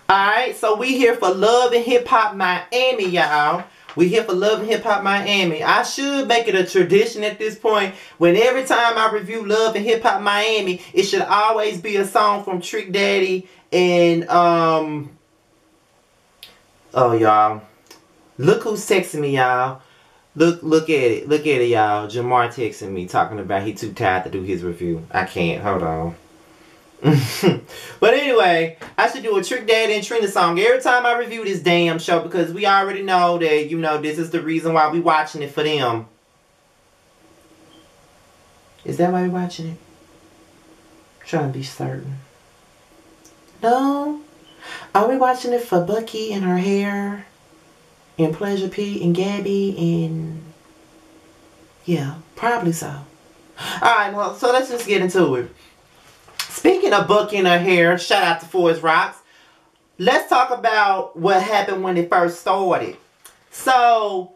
Alright, so we here for Love and Hip Hop Miami, y'all. We here for Love and Hip Hop Miami. I should make it a tradition at this point when every time I review Love and Hip Hop Miami, it should always be a song from Trick Daddy and oh y'all. Look who's texting me, y'all. Look at it. Look at it, y'all. Jamar texting me talking about he too tired to do his review. I can't. Hold on. But anyway, I should do a Trick Daddy and Trina song every time I review this damn show because we already know that, you know, this is the reason why we watching it for them. Is that why we watching it? I'm trying to be certain. No? Are we watching it for Bucky and her hair? And Pleasure P and Gabby and... yeah, probably so. Alright, well, so let's just get into it. Speaking of Bucky and her hair, shout out to Forest Rocks. Let's talk about what happened when it first started. So,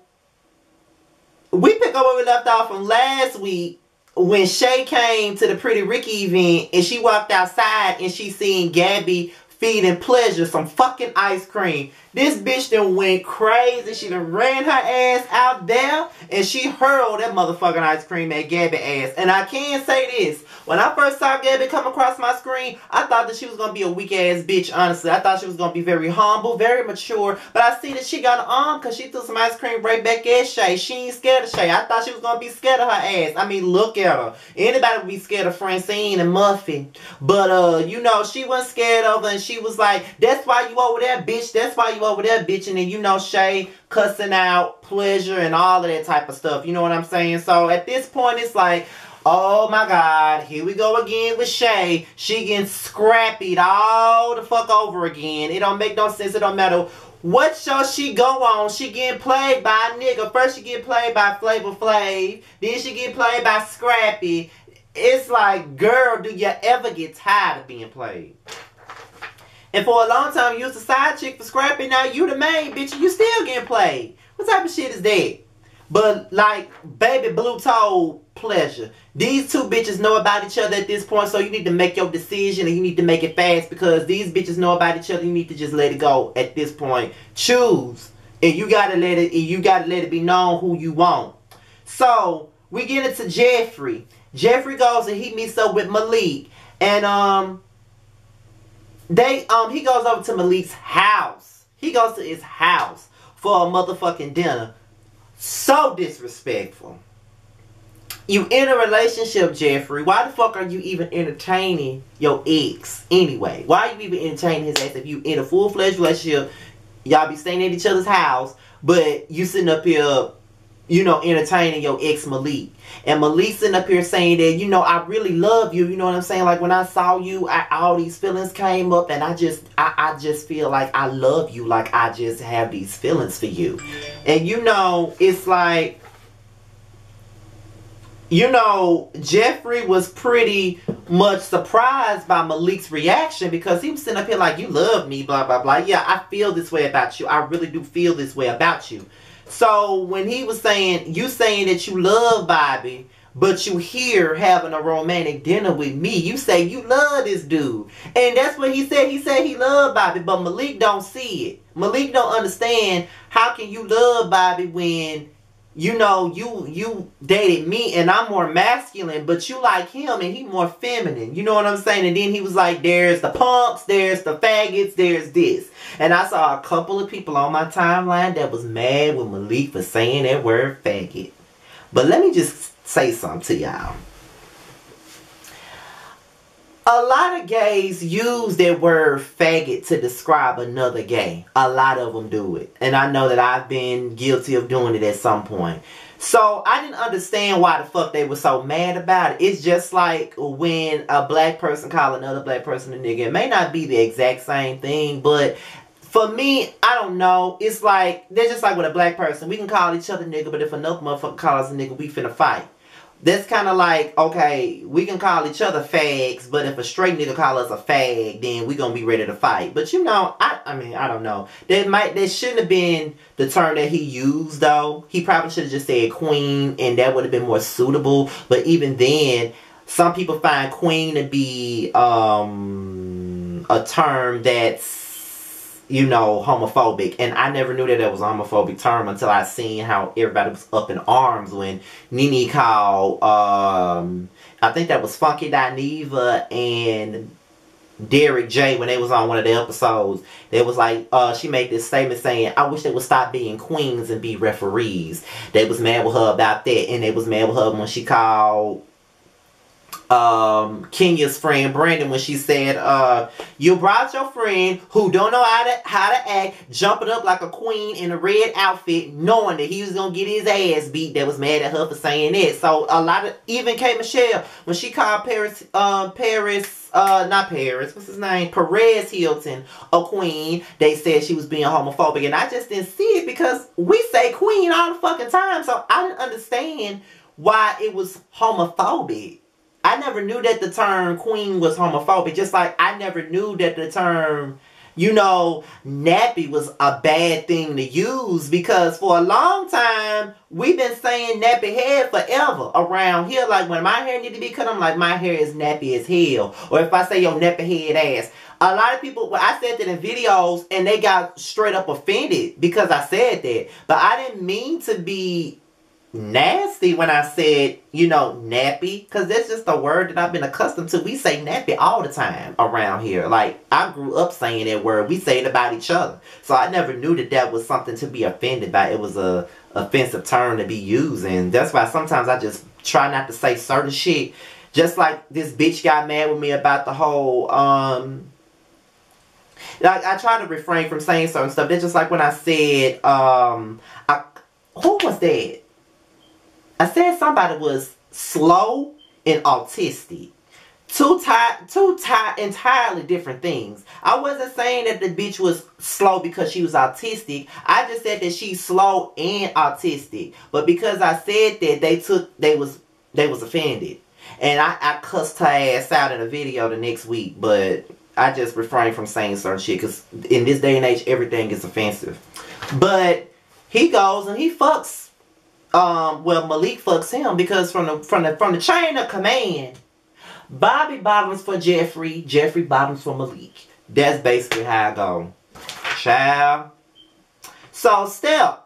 we pick up where we left off from last week when Shay came to the Pretty Ricky event and she walked outside and she seen Gabby feeding Pleasure some fucking ice cream. This bitch done went crazy. She done ran her ass out there and she hurled that motherfucking ice cream at Gabby ass. And I can say this. When I first saw Gabby come across my screen, I thought that she was going to be a weak ass bitch, honestly. I thought she was going to be very humble, very mature. But I see that she got an arm because she threw some ice cream right back at Shay. She ain't scared of Shay. I thought she was going to be scared of her ass. I mean, look at her. Anybody would be scared of Francine and Muffy. But, you know, she wasn't scared of her and she was like, that's why you over there, bitch. That's why you over there, bitch. And then, you know, Shay cussing out Pleasure and all of that type of stuff. You know what I'm saying? So, at this point, it's like... oh my God, here we go again with Shay. She getting scrappied all the fuck over again. It don't make no sense. It don't matter what show she go on. She getting played by a nigga. First she get played by Flavor Flav. Then she get played by Scrappy. It's like, girl, do you ever get tired of being played? And for a long time, you was the side chick for Scrappy. Now you the main bitch and you still getting played. What type of shit is that? But like Baby Blue told Pleasure, these two bitches know about each other at this point, so you need to make your decision and you need to make it fast because these bitches know about each other. You need to just let it go at this point. Choose, and you gotta let it. And you gotta let it be known who you want. So we get into Jeffrey. Jeffrey goes and he meets up with Malik, and he goes over to Malik's house. He goes to his house for a motherfucking dinner. So disrespectful. You in a relationship, Jeffrey. Why the fuck are you even entertaining your ex anyway? Why are you even entertaining his ass if you in a full-fledged relationship? Y'all be staying at each other's house, but you sitting up here, you know, entertaining your ex Malik. And Malik sitting up here saying that, you know, I really love you. You know what I'm saying? Like when I saw you, all these feelings came up and I just feel like I love you. Like I just have these feelings for you. And you know, it's like, you know, Jeffrey was pretty much surprised by Malik's reaction because he was sitting up here like, you love me, blah, blah, blah. Yeah, I feel this way about you. I really do feel this way about you. So when he was saying, you saying that you love Bobby, but you here having a romantic dinner with me, you say you love this dude. And that's what he said. He said he loved Bobby, but Malik don't see it. Malik don't understand how can you love Bobby when, you know, you dated me and I'm more masculine, but you like him and he more feminine. You know what I'm saying? And then he was like, there's the punks, there's the faggots, there's this. And I saw a couple of people on my timeline that was mad with Malik for saying that word faggot. But let me just say something to y'all. A lot of gays use that word faggot to describe another gay. A lot of them do it. And I know that I've been guilty of doing it at some point. So I didn't understand why the fuck they were so mad about it. It's just like when a black person call another black person a nigga. It may not be the exact same thing, but for me, I don't know. It's like, they're just like with a black person. We can call each other nigga, but if another motherfucker calls us a nigga, we finna fight. That's kind of like, okay, we can call each other fags, but if a straight nigga call us a fag, then we gonna be ready to fight. But you know, I mean, I don't know. That shouldn't have been the term that he used, though. He probably should have just said queen, and that would have been more suitable. But even then, some people find queen to be a term that's you know, homophobic. And I never knew that it was a homophobic term until I seen how everybody was up in arms when Nene called, I think that was Funky Dineva and Derek J, when they was on one of the episodes. They was like, she made this statement saying, I wish they would stop being queens and be referees. They was mad with her about that. And they was mad with her when she called Kenya's friend Brandon, when she said, you brought your friend who don't know how to act, jumping up like a queen in a red outfit, knowing that he was gonna get his ass beat. That was mad at her for saying it. So a lot of, even K. Michelle, when she called what's his name, Perez Hilton a queen, they said she was being homophobic. And I just didn't see it because we say queen all the fucking time. So I didn't understand why it was homophobic. I never knew that the term queen was homophobic. Just like I never knew that the term, you know, nappy was a bad thing to use. Because for a long time, we've been saying nappy head forever around here. Like when my hair need to be cut, I'm like, my hair is nappy as hell. Or if I say your nappy head ass. A lot of people, well, I said that in videos and they got straight up offended because I said that. But I didn't mean to be nasty when I said, you know, nappy, because that's just a word that I've been accustomed to. We say nappy all the time around here. Like, I grew up saying that word. We say it about each other. So I never knew that that was something to be offended by. It was a offensive term to be used, and that's why sometimes I just try not to say certain shit. Just like this bitch got mad with me about the whole like, I try to refrain from saying certain stuff. That's just like when I said who was that? I said somebody was slow and autistic. Two entirely different things. I wasn't saying that the bitch was slow because she was autistic. I just said that she's slow and autistic. But because I said that, they was offended. And I cussed her ass out in a video the next week. But I just refrained from saying certain shit. Because in this day and age, everything is offensive. But he goes and he fucks. Well, Malik fucks him because from the chain of command, Bobby bottoms for Jeffrey, Jeffrey bottoms for Malik. That's basically how I go. Child. So, Steph,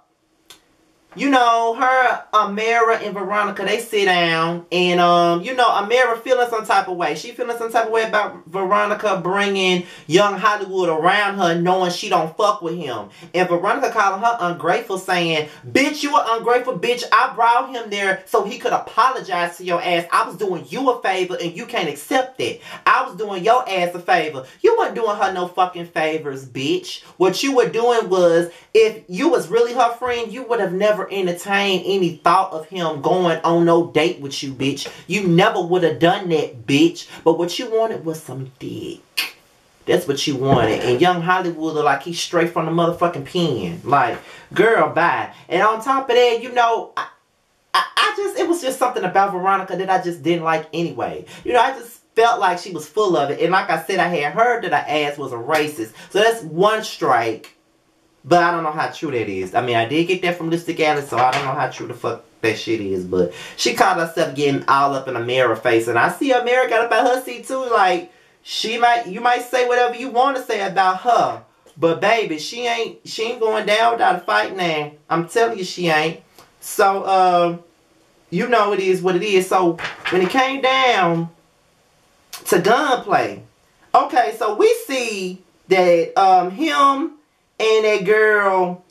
you know, her, Amira and Veronica, they sit down and, you know, Amira feeling some type of way. She feeling some type of way about Veronica bringing young Hollywood around her knowing she don't fuck with him. And Veronica calling her ungrateful, saying, bitch, you an ungrateful bitch. I brought him there so he could apologize to your ass. I was doing you a favor and you can't accept it. I was doing your ass a favor. You weren't doing her no fucking favors, bitch. What you were doing was, if you was really her friend, you would have never entertain any thought of him going on no date with you, bitch. You never would have done that, bitch. But what you wanted was some dick. That's what you wanted. And young Hollywood look like he's straight from the motherfucking pen. Like, girl, bye. And on top of that, you know, I just, it was just something about Veronica that I just didn't like anyway. You know, I just felt like she was full of it. And like I said, I had heard that her ass was a racist. So that's one strike. But I don't know how true that is. I mean, I did get that from Lipstick Alley, so I don't know how true the fuck that shit is. But she caught herself getting all up in Amira's face. And I see Amira got up at her seat too. Like, you might say whatever you want to say about her. But baby, she ain't going down without a fight now. I'm telling you she ain't. So, you know it is what it is. So, when it came down to gunplay. Okay, so we see that him and that girl,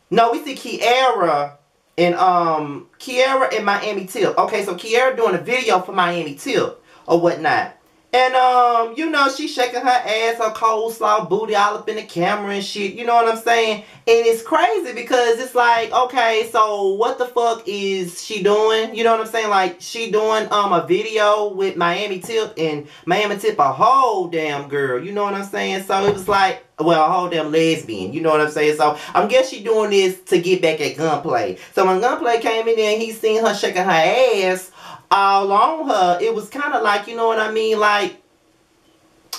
no, we see Kiara and Miami Tip. Okay, so Kiara doing a video for Miami Tip or whatnot. And, you know, she shaking her ass, her coleslaw booty all up in the camera and shit. You know what I'm saying? And it's crazy because it's like, okay, so what the fuck is she doing? You know what I'm saying? Like, she doing a video with Miami Tip, and Miami Tip a whole damn girl. You know what I'm saying? So it was like, well, a whole damn lesbian. You know what I'm saying? So I guess she doing this to get back at Gunplay. So when Gunplay came in there and he seen her shaking her ass all on her, it was kind of like, you know what I mean, like,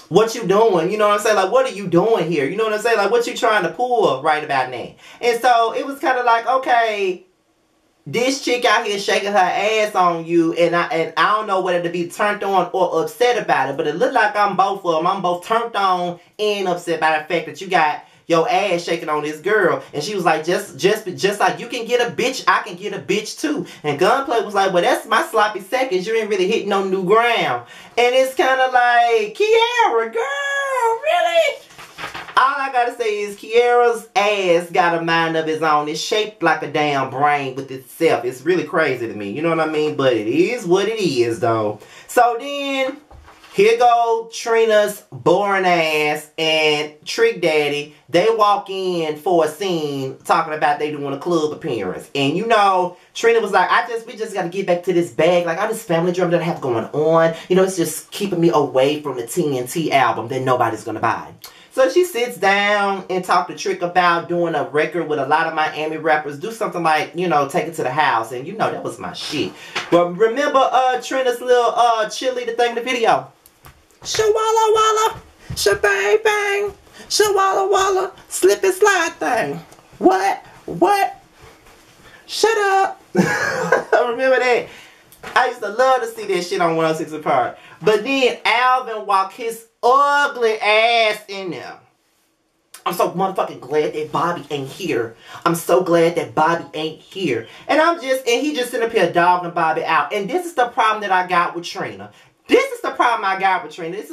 what you doing? You know what I'm saying? Like, what are you doing here? You know what I'm saying? Like, what you trying to pull right about now? And so it was kind of like, okay, this chick out here shaking her ass on you, and I don't know whether to be turned on or upset about it, but it looked like I'm both of them. I'm both turned on and upset by the fact that you got your ass shaking on this girl. And she was like, just like you can get a bitch, I can get a bitch too. And Gunplay was like, well, that's my sloppy seconds. You ain't really hitting no new ground. And it's kind of like, Kiara, girl, really? All I gotta say is Kiara's ass got a mind of its own. It's shaped like a damn brain with itself. It's really crazy to me. You know what I mean? But it is what it is, though. So then, here go Trina's boring ass and Trick Daddy. They walk in for a scene talking about they doing a club appearance. And you know, Trina was like, we just gotta get back to this bag. Like, all this family drama that I have going on. You know, it's just keeping me away from the TNT album that nobody's gonna buy. So she sits down and talks to Trick about doing a record with a lot of Miami rappers. Do something like, you know, Take It to the House. And you know, that was my shit. But remember Trina's little cheerleader thing in the video? Shawalla walla, shabang bang, shawalla walla, slip and slide thing. What? Shut up. Remember that? I used to love to see that shit on 106 & Park. But then Alvin walked his ugly ass in there. I'm so motherfucking glad that Bobby ain't here. I'm so glad that Bobby ain't here. And he just sitting up here dogging Bobby out. And this is the problem that I got with Trina. This is the problem I got with Trina. This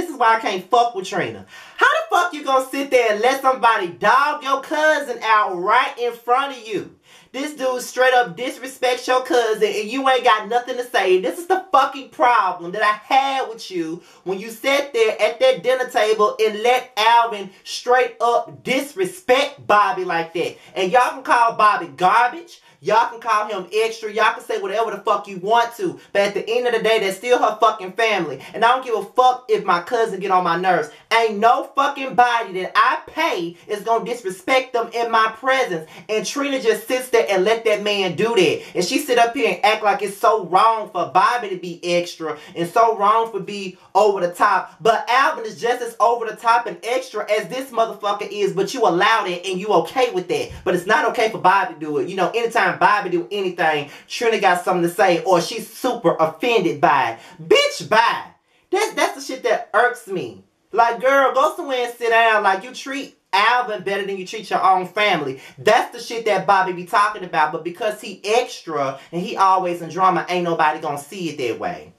is why I can't fuck with Trina. How the fuck you gonna sit there and let somebody dog your cousin out right in front of you? This dude straight up disrespects your cousin and you ain't got nothing to say. This is the fucking problem that I had with you when you sat there at that dinner table and let Alvin straight up disrespect Bobby like that. And y'all can call Bobby garbage. Y'all can call him extra. Y'all can say whatever the fuck you want to. But at the end of the day, that's still her fucking family. And I don't give a fuck if my cousin get on my nerves. Ain't no fucking body that I pay is going to disrespect them in my presence. And Trina just sits there and let that man do that. And she sit up here and act like it's so wrong for Bobby to be extra. And so wrong for be over the top. But Alvin is just as over the top and extra as this motherfucker is. But you allow it and you okay with that. But it's not okay for Bobby to do it. You know, anytime Bobby do anything, Trina got something to say, or she's super offended by it. Bitch, bye. That's the shit that irks me. Like, girl, go somewhere and sit down. Like, you treat Alvin better than you treat your own family. That's the shit that Bobby be talking about. But because he extra and he always in drama, ain't nobody gonna see it that way.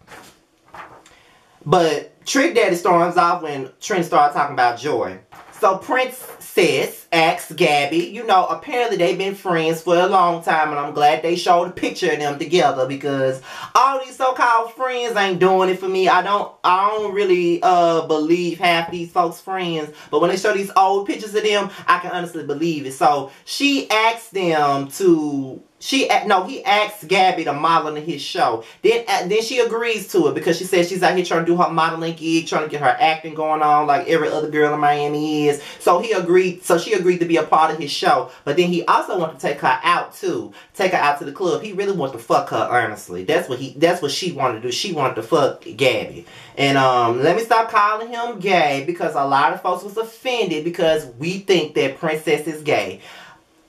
But Trick Daddy storms off when Trina started talking about Joy. So Princess asks Gabby, you know, apparently they've been friends for a long time, and I'm glad they showed a picture of them together because all these so-called friends ain't doing it for me. I don't really believe half these folks' friends, but when they show these old pictures of them, I can honestly believe it. So she asks them to. He asks Gabby to model in his show. Then she agrees to it because she says she's out here trying to do her modeling gig, trying to get her acting going on like every other girl in Miami is. So she agreed to be a part of his show. But then he also wanted to take her out too. Take her out to the club. He really wanted to fuck her, honestly. That's what she wanted to do. She wanted to fuck Gabby. And let me stop calling him gay because a lot of folks was offended because we think that Princess is gay.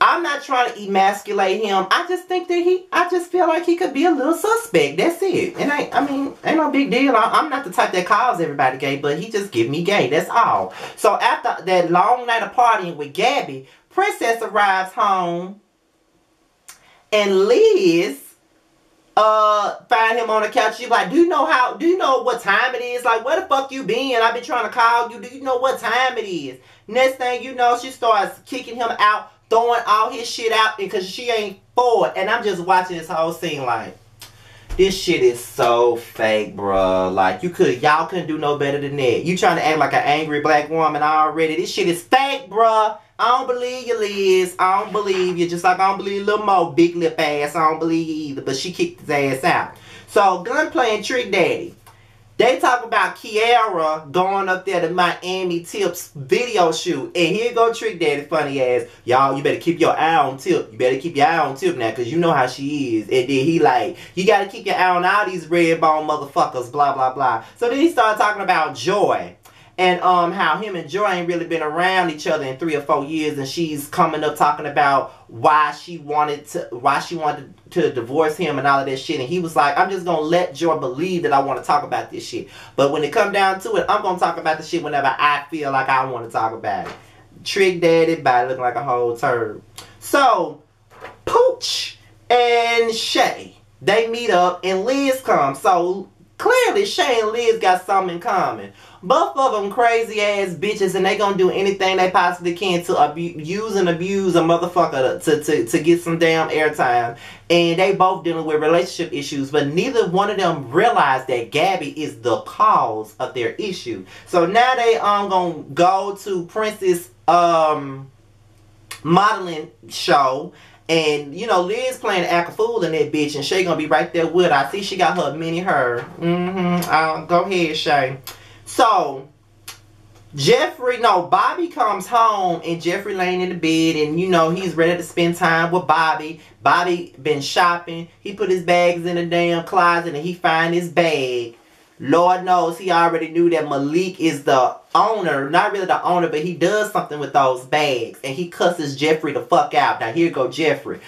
I'm not trying to emasculate him. I just think that I just feel like he could be a little suspect. That's it. And ain't no big deal. I'm not the type that calls everybody gay, but he just give me gay. That's all. So after that long night of partying with Gabby, Princess arrives home and Liz find him on the couch. She's like, do you know what time it is? Like, where the fuck you been? I've been trying to call you. Do you know what time it is? Next thing you know, she starts kicking him out, throwing all his shit out because she ain't for it. And I'm just watching this whole scene like, this shit is so fake, bruh. Like, y'all couldn't do no better than that. You trying to act like an angry black woman already. This shit is fake, bruh. I don't believe you, Liz. I don't believe you. Just like I don't believe Lil Mo, big lip ass. I don't believe you either. But she kicked his ass out. So, Gunplay and Trick Daddy. They talk about Kiara going up there to Miami Tip's video shoot. And here go Trick Daddy, funny ass. Y'all, you better keep your eye on Tip. You better keep your eye on Tip now, because you know how she is. And then he like, you got to keep your eye on all these red bone motherfuckers, blah, blah, blah. So then he started talking about Joy. And how him and Joy ain't really been around each other in 3 or 4 years, and she's coming up talking about why she wanted to divorce him and all of that shit. And he was like, I'm just gonna let Joy believe that I want to talk about this shit. But when it come down to it, I'm gonna talk about the shit whenever I feel like I want to talk about it. Trick Daddy body looking like a whole turd. So, Pooch and Shay, they meet up and Liz comes. So, clearly Shay and Liz got something in common. Both of them crazy ass bitches, and they gonna do anything they possibly can to use and abuse a motherfucker to get some damn airtime. And they both dealing with relationship issues, but neither one of them realize that Gabby is the cause of their issue. So now they gonna go to Prince's modeling show. And, you know, Liz playing act a fool in that bitch, and Shay gonna be right there with her. I see she got her mini hair. Go ahead, Shay. So, Bobby comes home, and Jeffrey laying in the bed, and, you know, he's ready to spend time with Bobby. Bobby been shopping. He put his bags in a damn closet, and he find his bag. Lord knows he already knew that Malik is the owner. Not really the owner, but he does something with those bags. And he cusses Jeffrey the fuck out. Now here go Jeffrey.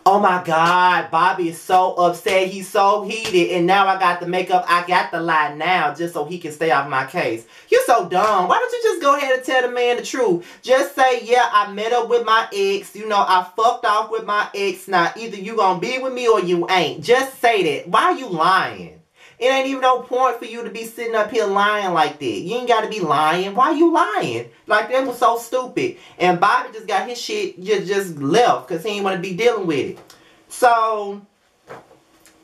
Oh my God, Bobby is so upset. He's so heated. And now I got to make up. I got to lie now just so he can stay off my case. You're so dumb. Why don't you just go ahead and tell the man the truth? Just say, yeah, I met up with my ex. You know, I fucked off with my ex. Now, either you gonna be with me or you ain't. Just say that. Why are you lying? It ain't even no point for you to be sitting up here lying like that. You ain't got to be lying. Why you lying? Like, that was so stupid. And Bobby just got his shit just left because he ain't want to be dealing with it. So,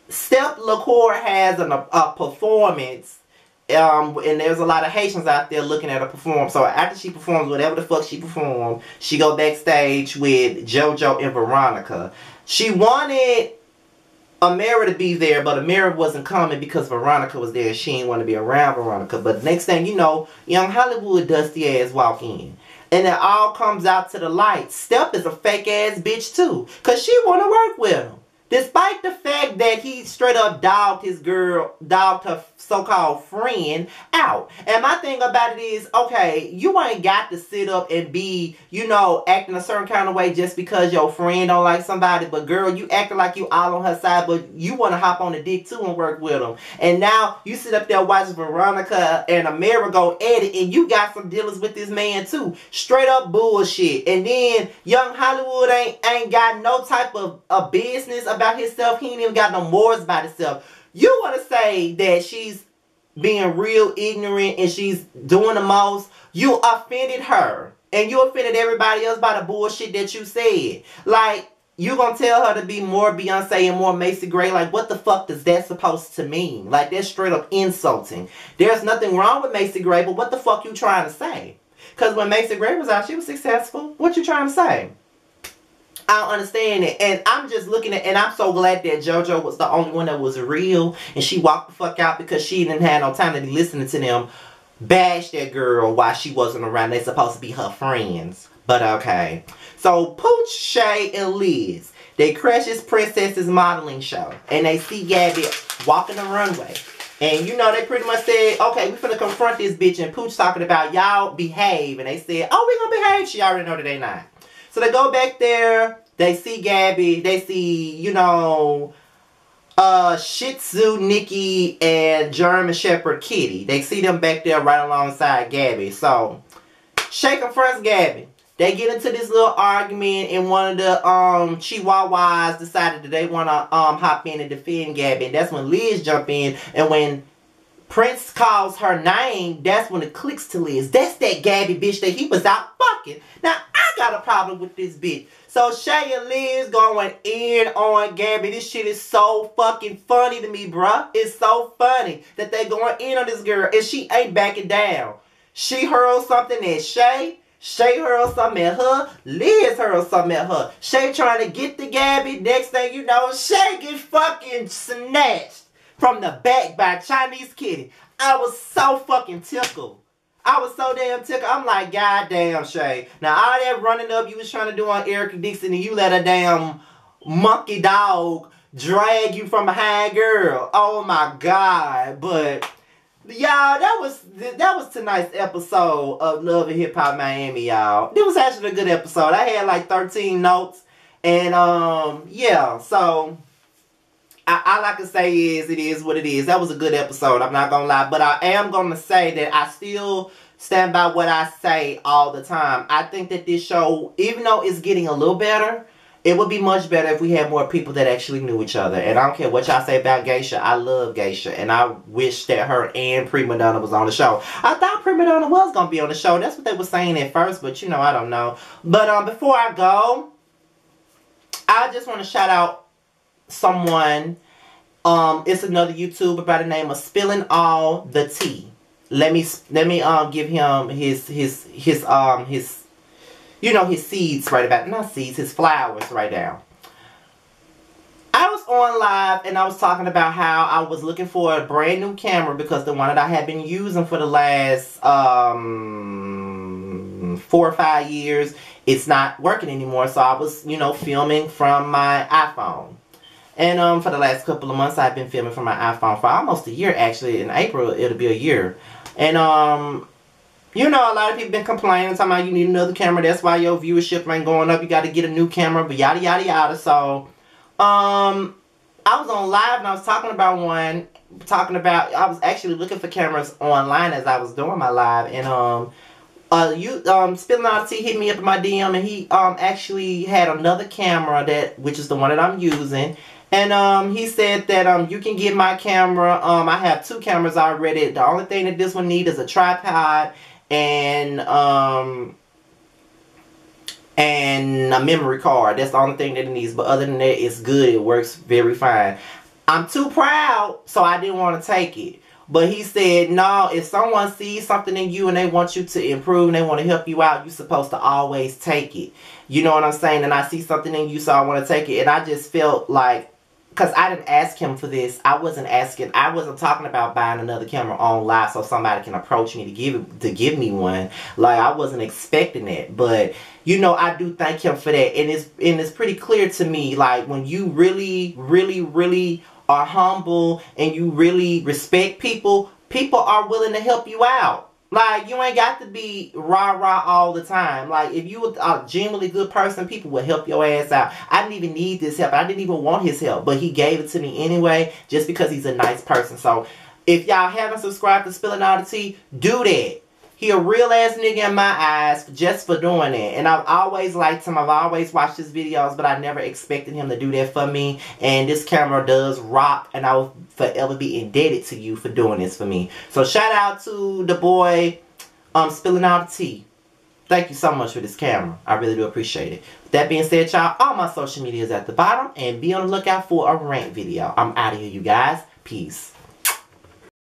Steph LaCour has a performance. And there's a lot of Haitians out there looking at her perform. So, after she performs whatever the fuck she performed, she go backstage with JoJo and Veronica. She wanted Amira to be there, but Amira wasn't coming because Veronica was there. She didn't want to be around Veronica. But next thing you know, young Hollywood dusty ass walk in. And it all comes out to the light. Steph is a fake ass bitch too. Because she want to work with him. Despite the fact that he straight up dogged her so-called friend out. And my thing about it is, okay, you ain't got to sit up and be, you know, acting a certain kind of way just because your friend don't like somebody. But girl, you acting like you all on her side, but you want to hop on the dick too and work with them. And now you sit up there watching Veronica and Amira go at it, and you got some dealings with this man too. Straight up bullshit. And then young Hollywood ain't got no type of business about himself. He ain't even got no morals about himself. You want to say that she's being real ignorant and she's doing the most. You offended her. And you offended everybody else by the bullshit that you said. Like, you gonna tell her to be more Beyonce and more Macy Gray? Like, what the fuck does that supposed to mean? Like, that's straight up insulting. There's nothing wrong with Macy Gray, but what the fuck you trying to say? Because when Macy Gray was out, she was successful. What you trying to say? I don't understand it. And I'm just looking at, and I'm so glad that JoJo was the only one that was real. And she walked the fuck out because she didn't have no time to be listening to them bash that girl while she wasn't around. They supposed to be her friends. But okay. So Pooch, Shay, and Liz, they crash this Princess's modeling show. And they see Gabby walking the runway. And you know, they pretty much said, okay, we finna confront this bitch. And Pooch talking about y'all behave. And they said, oh, we gonna behave. She already know that they not. So they go back there, they see Gabby, they see, you know, Shih Tzu Nikki and German Shepherd Kitty. They see them back there right alongside Gabby. So, Shay confronts Gabby. They get into this little argument, and one of the Chihuahuas decided that they want to hop in and defend Gabby. And that's when Liz jump in, and when Prince calls her name, that's when it clicks to Liz. That's that Gabby bitch that he was out fucking. Now, I got a problem with this bitch. So, Shay and Liz going in on Gabby. This shit is so fucking funny to me, bruh. It's so funny that they going in on this girl, and she ain't backing down. She hurled something at Shay. Shay hurled something at her. Liz hurled something at her. Shay trying to get the Gabby. Next thing you know, Shay gets fucking snatched from the back by a Chinese kitty. I was so fucking tickled. I was so damn tickled. I'm like, God damn, Shay. Now, all that running up you was trying to do on Erica Dixon, and you let a damn monkey dog drag you from behind, girl. Oh my God. But y'all, that was tonight's episode of Love and Hip Hop Miami, y'all. It was actually a good episode. I had like 13 notes. And yeah, so all I can say is, it is what it is. That was a good episode, I'm not gonna lie. But I am gonna say that I still stand by what I say all the time. I think that this show, even though it's getting a little better, it would be much better if we had more people that actually knew each other. And I don't care what y'all say about Geisha. I love Geisha. And I wish that her and Prima Donna was on the show. I thought Prima Donna was going to be on the show. That's what they were saying at first. But, you know, I don't know. But before I go, I just want to shout out someone. It's another YouTuber by the name of Spilling All the Tea. Let me give him his you know, his seeds right about, not seeds, his flowers right now. I was on live and I was talking about how I was looking for a brand new camera because the one that I had been using for the last 4 or 5 years, it's not working anymore. So I was, you know, filming from my iPhone. And for the last couple of months, I've been filming from my iPhone for almost a year, actually. In April, it'll be a year. And, you know, a lot of people been complaining, talking about you need another camera. That's why your viewership ain't going up. You got to get a new camera, but yada, yada, yada. So, I was on live and I was talking about I was actually looking for cameras online as I was doing my live. And, Spilling All the Tea hit me up in my DM and he, actually had another camera which is the one that I'm using. And he said that you can get my camera. I have 2 cameras already. The only thing that this one needs is a tripod and a memory card. That's the only thing that it needs. But other than that, it's good. It works very fine. I'm too proud, so I didn't want to take it. But he said, no, if someone sees something in you and they want you to improve and they want to help you out, you're supposed to always take it. You know what I'm saying? And I see something in you, so I want to take it. And I just felt like, because I didn't ask him for this. I wasn't talking about buying another camera on live so somebody can approach me to give me one. Like, I wasn't expecting it. But, you know, I do thank him for that. And it's pretty clear to me, like, when you really, really, really are humble and you really respect people, people are willing to help you out. Like, you ain't got to be rah-rah all the time. Like, if you were a genuinely good person, people will help your ass out. I didn't even need this help. I didn't even want his help. But he gave it to me anyway, just because he's a nice person. So, if y'all haven't subscribed to Spilling All the Tea, do that. He a real ass nigga in my eyes just for doing it. And I've always liked him. I've always watched his videos, but I never expected him to do that for me. And this camera does rock, and I will forever be indebted to you for doing this for me. So shout out to the boy Spilling All the Tea. Thank you so much for this camera. I really do appreciate it. With that being said, y'all, all my social media is at the bottom. And be on the lookout for a rant video. I'm out of here, you guys. Peace.